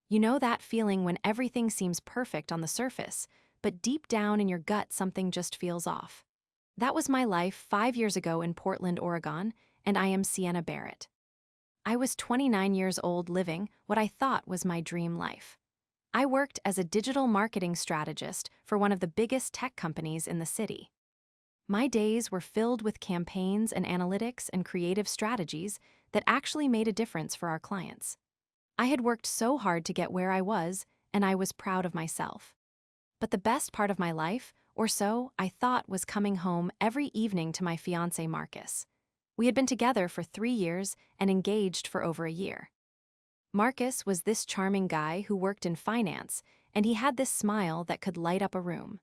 You know that feeling when everything seems perfect on the surface, but deep down in your gut something just feels off. That was my life 5 years ago in Portland, Oregon, and I am Sienna Barrett. I was 29 years old living what I thought was my dream life. I worked as a digital marketing strategist for one of the biggest tech companies in the city. My days were filled with campaigns and analytics and creative strategies that actually made a difference for our clients. I had worked so hard to get where I was, and I was proud of myself. But the best part of my life, or so I thought, was coming home every evening to my fiancé Marcus. We had been together for 3 years and engaged for over a year. Marcus was this charming guy who worked in finance, and he had this smile that could light up a room.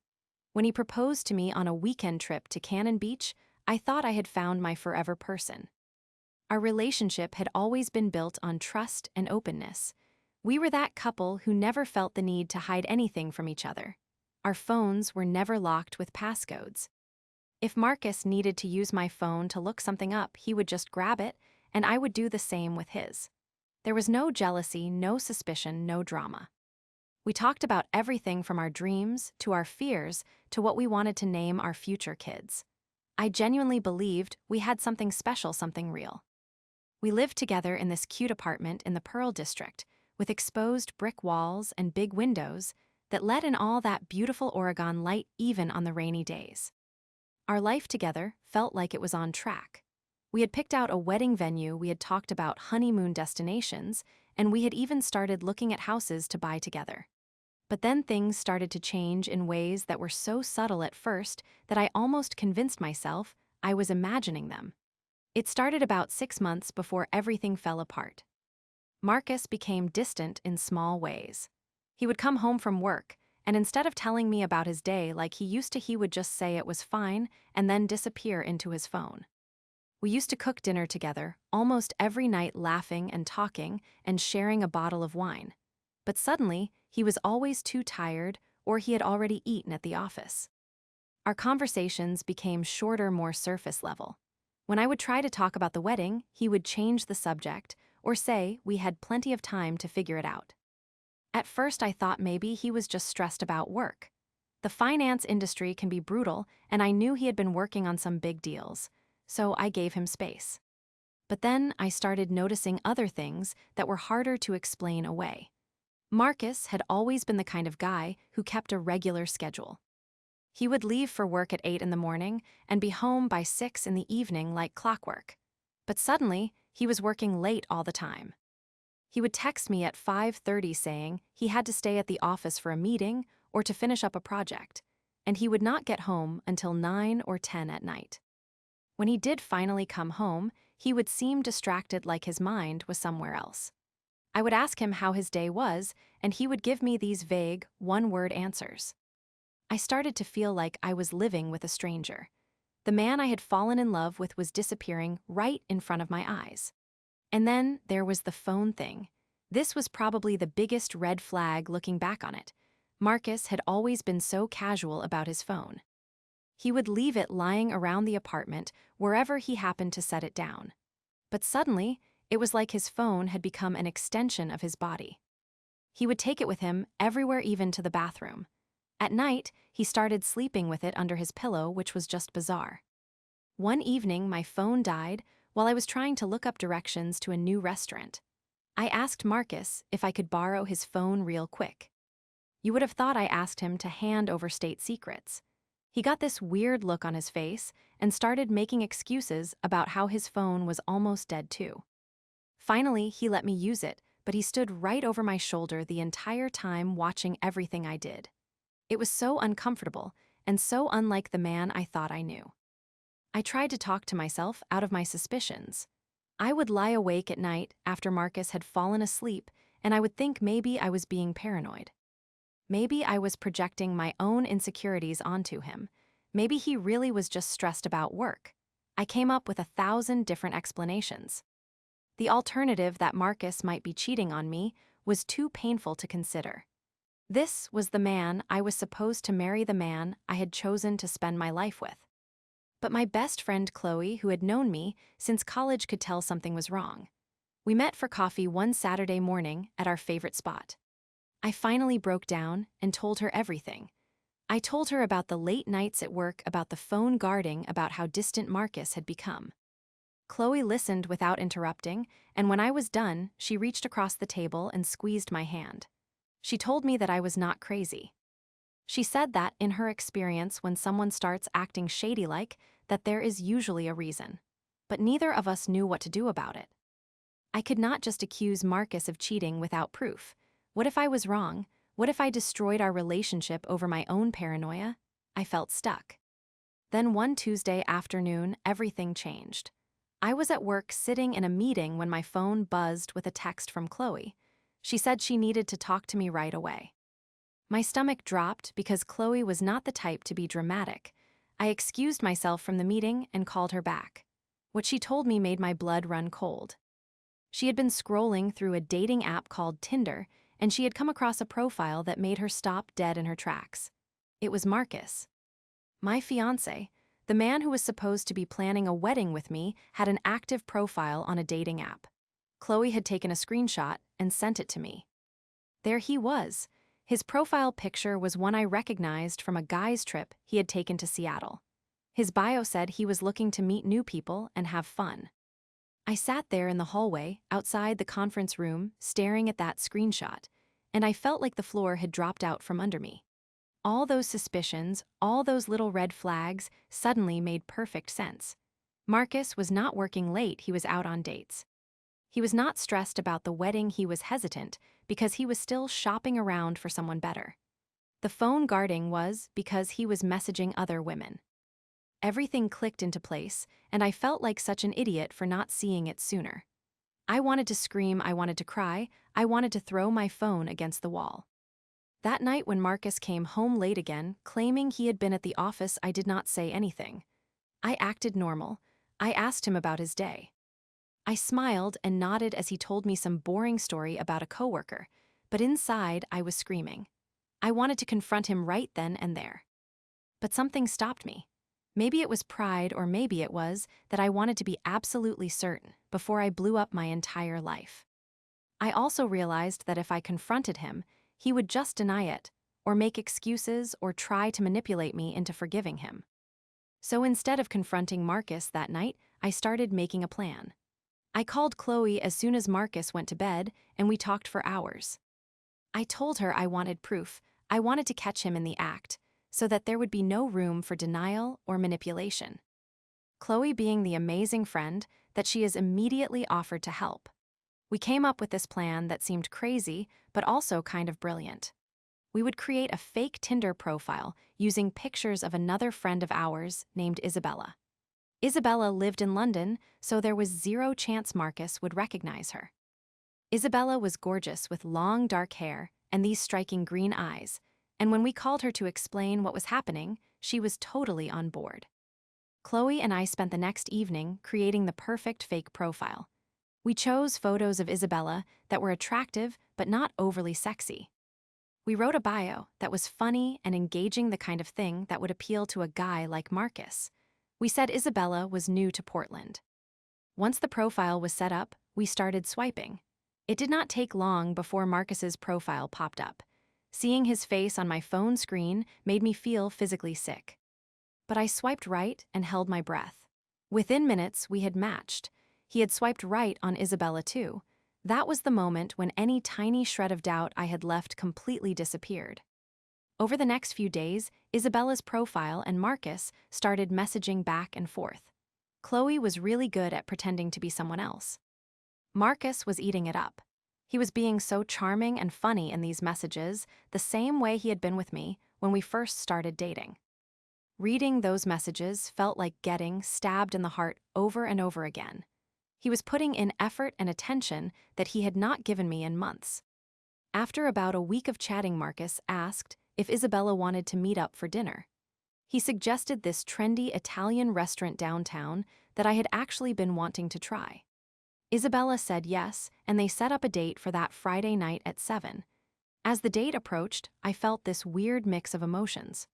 When he proposed to me on a weekend trip to Cannon Beach, I thought I had found my forever person. Our relationship had always been built on trust and openness. We were that couple who never felt the need to hide anything from each other. Our phones were never locked with passcodes. If Marcus needed to use my phone to look something up, he would just grab it, and I would do the same with his. There was no jealousy, no suspicion, no drama. We talked about everything from our dreams to our fears to what we wanted to name our future kids. I genuinely believed we had something special, something real. We lived together in this cute apartment in the Pearl District, with exposed brick walls and big windows that let in all that beautiful Oregon light even on the rainy days. Our life together felt like it was on track. We had picked out a wedding venue, we had talked about honeymoon destinations, and we had even started looking at houses to buy together. But then things started to change in ways that were so subtle at first that I almost convinced myself I was imagining them. It started about 6 months before everything fell apart. Marcus became distant in small ways. He would come home from work, and instead of telling me about his day like he used to, he would just say it was fine and then disappear into his phone. We used to cook dinner together, almost every night, laughing and talking and sharing a bottle of wine. But suddenly, he was always too tired, or he had already eaten at the office. Our conversations became shorter, more surface level. When I would try to talk about the wedding, he would change the subject or say we had plenty of time to figure it out. At first, I thought maybe he was just stressed about work. The finance industry can be brutal, and I knew he had been working on some big deals, so I gave him space. But then I started noticing other things that were harder to explain away. Marcus had always been the kind of guy who kept a regular schedule. He would leave for work at 8 in the morning and be home by 6 in the evening like clockwork. But suddenly, he was working late all the time. He would text me at 5:30 saying he had to stay at the office for a meeting or to finish up a project, and he would not get home until 9 or 10 at night. When he did finally come home, he would seem distracted, like his mind was somewhere else. I would ask him how his day was, and he would give me these vague, one-word answers. I started to feel like I was living with a stranger. The man I had fallen in love with was disappearing right in front of my eyes. And then there was the phone thing. This was probably the biggest red flag looking back on it. Marcus had always been so casual about his phone. He would leave it lying around the apartment wherever he happened to set it down. But suddenly, it was like his phone had become an extension of his body. He would take it with him everywhere, even to the bathroom. At night, he started sleeping with it under his pillow, which was just bizarre. One evening, my phone died while I was trying to look up directions to a new restaurant. I asked Marcus if I could borrow his phone real quick. You would have thought I asked him to hand over state secrets. He got this weird look on his face and started making excuses about how his phone was almost dead too. Finally, he let me use it, but he stood right over my shoulder the entire time, watching everything I did. It was so uncomfortable and so unlike the man I thought I knew. I tried to talk to myself out of my suspicions. I would lie awake at night after Marcus had fallen asleep, and I would think maybe I was being paranoid. Maybe I was projecting my own insecurities onto him. Maybe he really was just stressed about work. I came up with 1,000 different explanations. The alternative, that Marcus might be cheating on me, was too painful to consider. This was the man I was supposed to marry, the man I had chosen to spend my life with. But my best friend Chloe, who had known me since college, could tell something was wrong. We met for coffee one Saturday morning at our favorite spot. I finally broke down and told her everything. I told her about the late nights at work, about the phone guarding, about how distant Marcus had become. Chloe listened without interrupting, and when I was done, she reached across the table and squeezed my hand. She told me that I was not crazy. She said that, in her experience, when someone starts acting shady-like, that there is usually a reason. But neither of us knew what to do about it. I could not just accuse Marcus of cheating without proof. What if I was wrong? What if I destroyed our relationship over my own paranoia? I felt stuck. Then one Tuesday afternoon, everything changed. I was at work sitting in a meeting when my phone buzzed with a text from Chloe. She said she needed to talk to me right away. My stomach dropped because Chloe was not the type to be dramatic. I excused myself from the meeting and called her back. What she told me made my blood run cold. She had been scrolling through a dating app called Tinder, and she had come across a profile that made her stop dead in her tracks. It was Marcus. My fiancé, the man who was supposed to be planning a wedding with me, had an active profile on a dating app. Chloe had taken a screenshot and sent it to me. There he was. His profile picture was one I recognized from a guy's trip he had taken to Seattle. His bio said he was looking to meet new people and have fun. I sat there in the hallway, outside the conference room, staring at that screenshot, and I felt like the floor had dropped out from under me. All those suspicions, all those little red flags, suddenly made perfect sense. Marcus was not working late, he was out on dates. He was not stressed about the wedding, he was hesitant because he was still shopping around for someone better. The phone guarding was because he was messaging other women. Everything clicked into place, and I felt like such an idiot for not seeing it sooner. I wanted to scream, I wanted to cry, I wanted to throw my phone against the wall. That night when Marcus came home late again, claiming he had been at the office, I did not say anything. I acted normal. I asked him about his day. I smiled and nodded as he told me some boring story about a coworker, but inside I was screaming. I wanted to confront him right then and there. But something stopped me. Maybe it was pride, or maybe it was that I wanted to be absolutely certain before I blew up my entire life. I also realized that if I confronted him, he would just deny it, or make excuses, or try to manipulate me into forgiving him. So instead of confronting Marcus that night, I started making a plan. I called Chloe as soon as Marcus went to bed, and we talked for hours. I told her I wanted proof. I wanted to catch him in the act, so that there would be no room for denial or manipulation. Chloe, being the amazing friend that she is, immediately offered to help. We came up with this plan that seemed crazy, but also kind of brilliant. We would create a fake Tinder profile using pictures of another friend of ours named Isabella. Isabella lived in London, so there was zero chance Marcus would recognize her. Isabella was gorgeous with long dark hair and these striking green eyes, and when we called her to explain what was happening, she was totally on board. Chloe and I spent the next evening creating the perfect fake profile. We chose photos of Isabella that were attractive but not overly sexy. We wrote a bio that was funny and engaging, the kind of thing that would appeal to a guy like Marcus. We said Isabella was new to Portland. Once the profile was set up, we started swiping. It did not take long before Marcus's profile popped up. Seeing his face on my phone screen made me feel physically sick. But I swiped right and held my breath. Within minutes, we had matched. He had swiped right on Isabella too. That was the moment when any tiny shred of doubt I had left completely disappeared. Over the next few days, Isabella's profile and Marcus started messaging back and forth. Chloe was really good at pretending to be someone else. Marcus was eating it up. He was being so charming and funny in these messages, the same way he had been with me when we first started dating. Reading those messages felt like getting stabbed in the heart over and over again. He was putting in effort and attention that he had not given me in months. After about a week of chatting, Marcus asked if Isabella wanted to meet up for dinner. He suggested this trendy Italian restaurant downtown that I had actually been wanting to try. Isabella said yes, and they set up a date for that Friday night at 7. As the date approached, I felt this weird mix of emotions.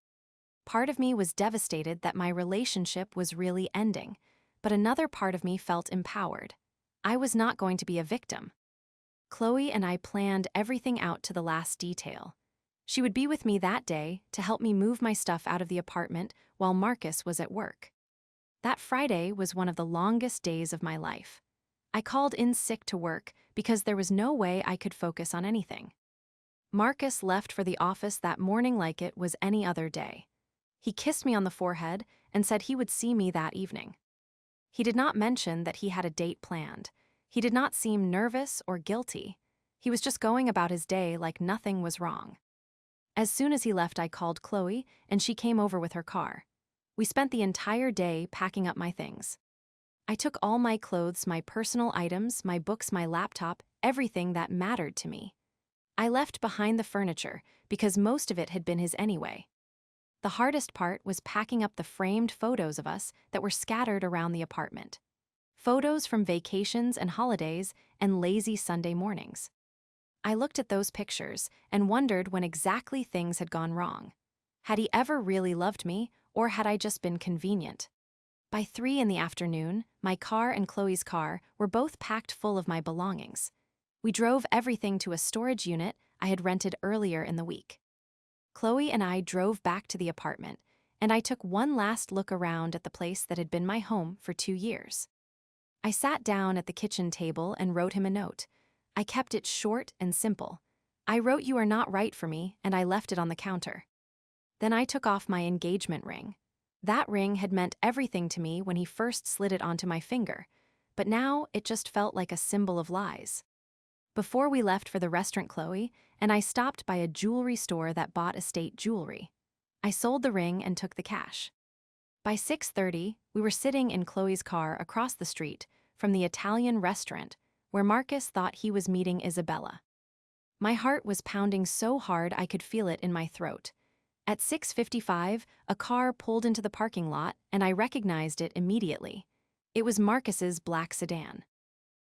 Part of me was devastated that my relationship was really ending, but another part of me felt empowered. I was not going to be a victim. Chloe and I planned everything out to the last detail. She would be with me that day to help me move my stuff out of the apartment while Marcus was at work. That Friday was one of the longest days of my life. I called in sick to work because there was no way I could focus on anything. Marcus left for the office that morning like it was any other day. He kissed me on the forehead and said he would see me that evening. He did not mention that he had a date planned. He did not seem nervous or guilty. He was just going about his day like nothing was wrong. As soon as he left, I called Chloe, and she came over with her car. We spent the entire day packing up my things. I took all my clothes, my personal items, my books, my laptop, everything that mattered to me. I left behind the furniture because most of it had been his anyway. The hardest part was packing up the framed photos of us that were scattered around the apartment. Photos from vacations and holidays and lazy Sunday mornings. I looked at those pictures and wondered when exactly things had gone wrong. Had he ever really loved me, or had I just been convenient? By 3 in the afternoon, my car and Chloe's car were both packed full of my belongings. We drove everything to a storage unit I had rented earlier in the week. Chloe and I drove back to the apartment, and I took one last look around at the place that had been my home for 2 years. I sat down at the kitchen table and wrote him a note. I kept it short and simple. I wrote, "You are not right for me," and I left it on the counter. Then I took off my engagement ring. That ring had meant everything to me when he first slid it onto my finger, but now it just felt like a symbol of lies. Before we left for the restaurant, Chloe and I stopped by a jewelry store that bought estate jewelry. I sold the ring and took the cash. By 6:30, we were sitting in Chloe's car across the street from the Italian restaurant where Marcus thought he was meeting Isabella. My heart was pounding so hard I could feel it in my throat. At 6:55, a car pulled into the parking lot and I recognized it immediately. It was Marcus's black sedan.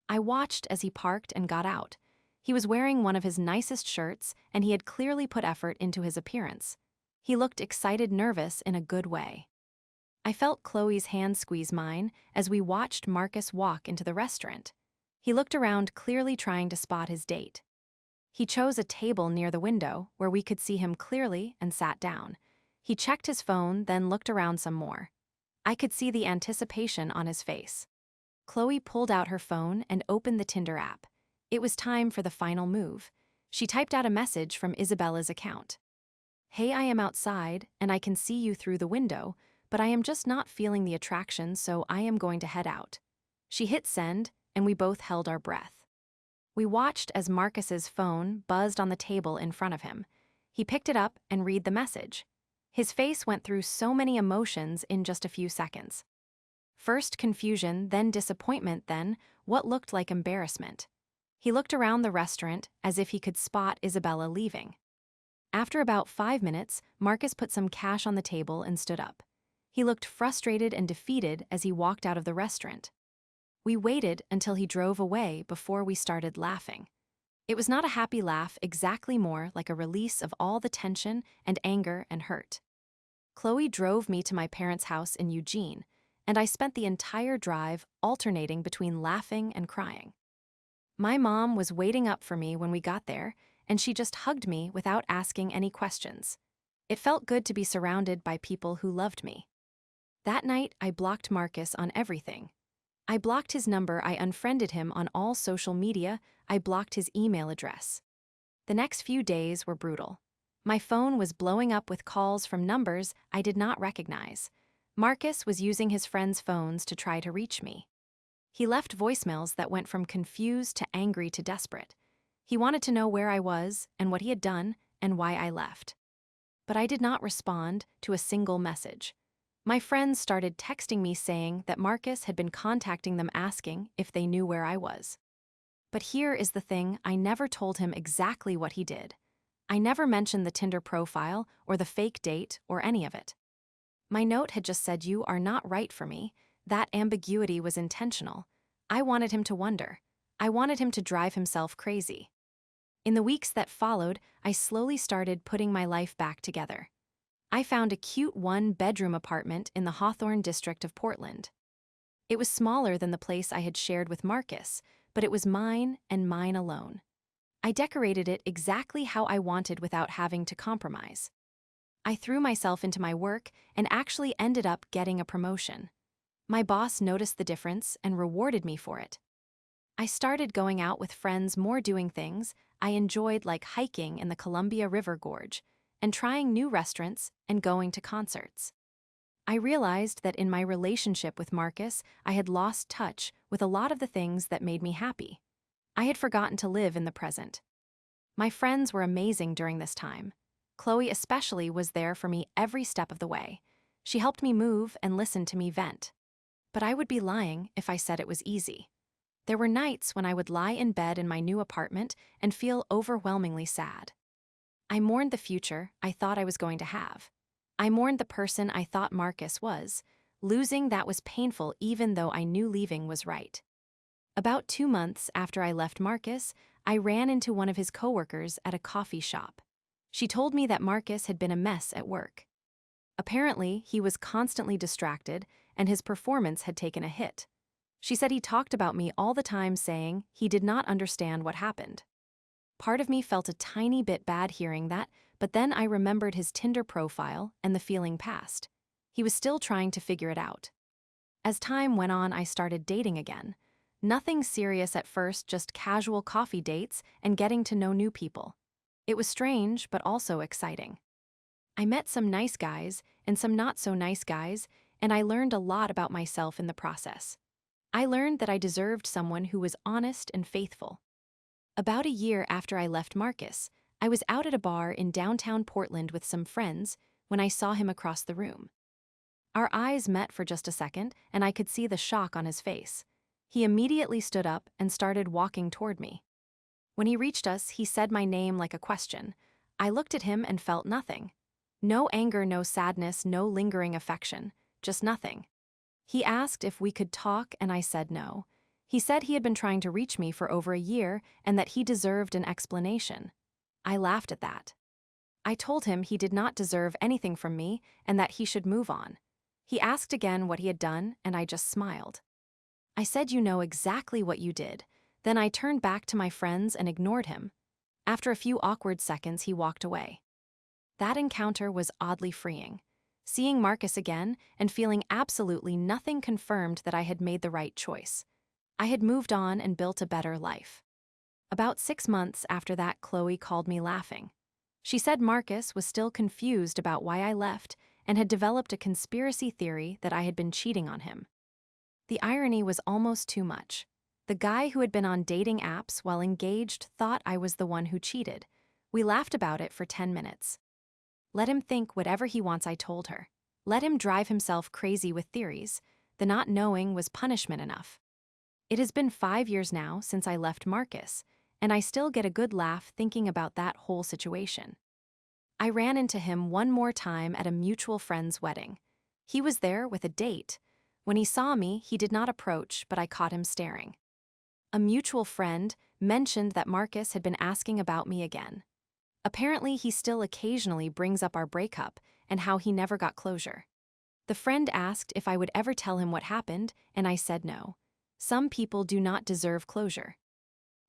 I watched as he parked and got out. He was wearing one of his nicest shirts and he had clearly put effort into his appearance. He looked excited, nervous in a good way. I felt Chloe's hand squeeze mine as we watched Marcus walk into the restaurant. He looked around, clearly trying to spot his date. He chose a table near the window where we could see him clearly and sat down. He checked his phone, then looked around some more. I could see the anticipation on his face. Chloe pulled out her phone and opened the Tinder app. It was time for the final move. She typed out a message from Isabella's account. "Hey, I am outside and I can see you through the window, but I am just not feeling the attraction, so I am going to head out." She hit send and we both held our breath. We watched as Marcus's phone buzzed on the table in front of him. He picked it up and read the message. His face went through so many emotions in just a few seconds. First confusion, then disappointment, then what looked like embarrassment. He looked around the restaurant as if he could spot Isabella leaving. After about 5 minutes, Marcus put some cash on the table and stood up. He looked frustrated and defeated as he walked out of the restaurant. We waited until he drove away before we started laughing. It was not a happy laugh, exactly more like a release of all the tension and anger and hurt. Chloe drove me to my parents' house in Eugene, and I spent the entire drive alternating between laughing and crying. My mom was waiting up for me when we got there, and she just hugged me without asking any questions. It felt good to be surrounded by people who loved me. That night, I blocked Marcus on everything. I blocked his number, I unfriended him on all social media, I blocked his email address. The next few days were brutal. My phone was blowing up with calls from numbers I did not recognize. Marcus was using his friends' phones to try to reach me. He left voicemails that went from confused to angry to desperate. He wanted to know where I was and what he had done and why I left. But I did not respond to a single message. My friends started texting me saying that Marcus had been contacting them asking if they knew where I was. But here is the thing, I never told him exactly what he did. I never mentioned the Tinder profile or the fake date or any of it. My note had just said, "You are not right for me." That ambiguity was intentional. I wanted him to wonder. I wanted him to drive himself crazy. In the weeks that followed, I slowly started putting my life back together. I found a cute one-bedroom apartment in the Hawthorne district of Portland. It was smaller than the place I had shared with Marcus, but it was mine and mine alone. I decorated it exactly how I wanted without having to compromise. I threw myself into my work and actually ended up getting a promotion. My boss noticed the difference and rewarded me for it. I started going out with friends, more doing things I enjoyed, like hiking in the Columbia River Gorge and trying new restaurants and going to concerts. I realized that in my relationship with Marcus, I had lost touch with a lot of the things that made me happy. I had forgotten to live in the present. My friends were amazing during this time. Chloe especially was there for me every step of the way. She helped me move and listened to me vent. But I would be lying if I said it was easy. There were nights when I would lie in bed in my new apartment and feel overwhelmingly sad. I mourned the future I thought I was going to have. I mourned the person I thought Marcus was. Losing that was painful, even though I knew leaving was right. About 2 months after I left Marcus, I ran into one of his coworkers at a coffee shop. She told me that Marcus had been a mess at work. Apparently, he was constantly distracted and his performance had taken a hit. She said he talked about me all the time, saying he did not understand what happened. Part of me felt a tiny bit bad hearing that, but then I remembered his Tinder profile and the feeling passed. He was still trying to figure it out. As time went on, I started dating again. Nothing serious at first, just casual coffee dates and getting to know new people. It was strange, but also exciting. I met some nice guys and some not so nice guys, and I learned a lot about myself in the process. I learned that I deserved someone who was honest and faithful. About a year after I left Marcus, I was out at a bar in downtown Portland with some friends when I saw him across the room. Our eyes met for just a second, and I could see the shock on his face. He immediately stood up and started walking toward me. When he reached us, he said my name like a question. I looked at him and felt nothing. No anger, no sadness, no lingering affection, just nothing. He asked if we could talk, and I said no. He said he had been trying to reach me for over a year and that he deserved an explanation. I laughed at that. I told him he did not deserve anything from me and that he should move on. He asked again what he had done, and I just smiled. I said, "You know exactly what you did." Then I turned back to my friends and ignored him. After a few awkward seconds, he walked away. That encounter was oddly freeing. Seeing Marcus again and feeling absolutely nothing confirmed that I had made the right choice. I had moved on and built a better life. About 6 months after that, Chloe called me laughing. She said Marcus was still confused about why I left and had developed a conspiracy theory that I had been cheating on him. The irony was almost too much. The guy who had been on dating apps while engaged thought I was the one who cheated. We laughed about it for 10 minutes. Let him think whatever he wants, I told her. Let him drive himself crazy with theories. The not knowing was punishment enough. It has been 5 years now since I left Marcus, and I still get a good laugh thinking about that whole situation. I ran into him one more time at a mutual friend's wedding. He was there with a date. When he saw me, he did not approach, but I caught him staring. A mutual friend mentioned that Marcus had been asking about me again. Apparently, he still occasionally brings up our breakup and how he never got closure. The friend asked if I would ever tell him what happened, and I said no. Some people do not deserve closure.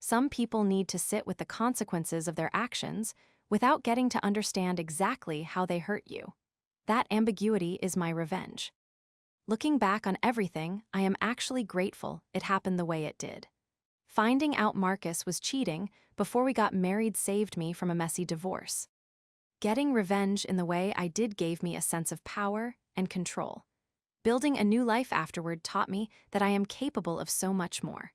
Some people need to sit with the consequences of their actions without getting to understand exactly how they hurt you. That ambiguity is my revenge. Looking back on everything, I am actually grateful it happened the way it did. Finding out Marcus was cheating before we got married saved me from a messy divorce. Getting revenge in the way I did gave me a sense of power and control. Building a new life afterward taught me that I am capable of so much more.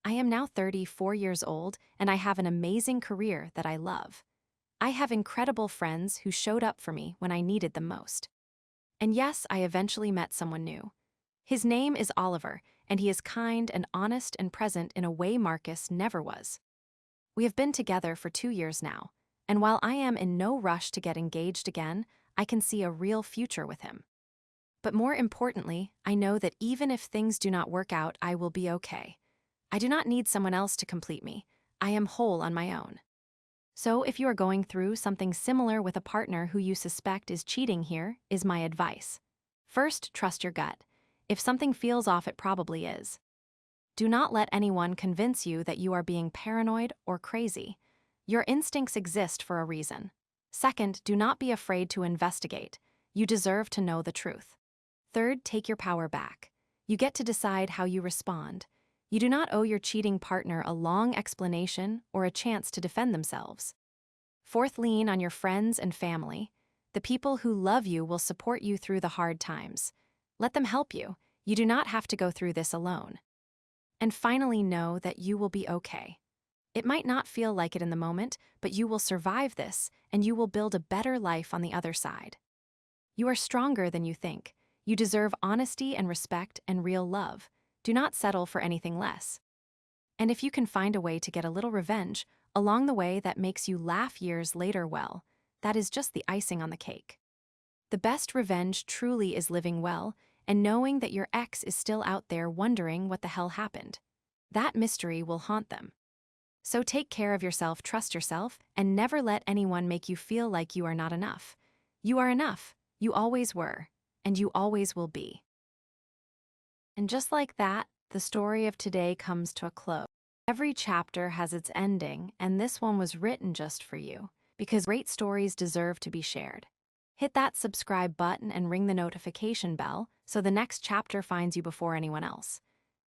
I am now 34 years old, and I have an amazing career that I love. I have incredible friends who showed up for me when I needed them most. And yes, I eventually met someone new. His name is Oliver, and he is kind and honest and present in a way Marcus never was. We have been together for 2 years now, and while I am in no rush to get engaged again, I can see a real future with him. But more importantly, I know that even if things do not work out, I will be okay. I do not need someone else to complete me. I am whole on my own. So if you are going through something similar with a partner who you suspect is cheating, here is my advice. First, trust your gut. If something feels off, it probably is. do not let anyone convince you that you are being paranoid or crazy. Your instincts exist for a reason. Second, do not be afraid to investigate. You deserve to know the truth. Third, take your power back. You get to decide how you respond. You do not owe your cheating partner a long explanation or a chance to defend themselves. Fourth, lean on your friends and family. The people who love you will support you through the hard times. Let them help you. You do not have to go through this alone. And finally, know that you will be okay. It might not feel like it in the moment, but you will survive this, and you will build a better life on the other side. You are stronger than you think. You deserve honesty and respect and real love. Do not settle for anything less. And if you can find a way to get a little revenge along the way that makes you laugh years later, well, that is just the icing on the cake. The best revenge truly is living well and knowing that your ex is still out there wondering what the hell happened. That mystery will haunt them. So take care of yourself, trust yourself, and never let anyone make you feel like you are not enough. You are enough. You always were, and you always will be. And just like that, the story of today comes to a close. Every chapter has its ending, and this one was written just for you, because great stories deserve to be shared. Hit that subscribe button and ring the notification bell so the next chapter finds you before anyone else.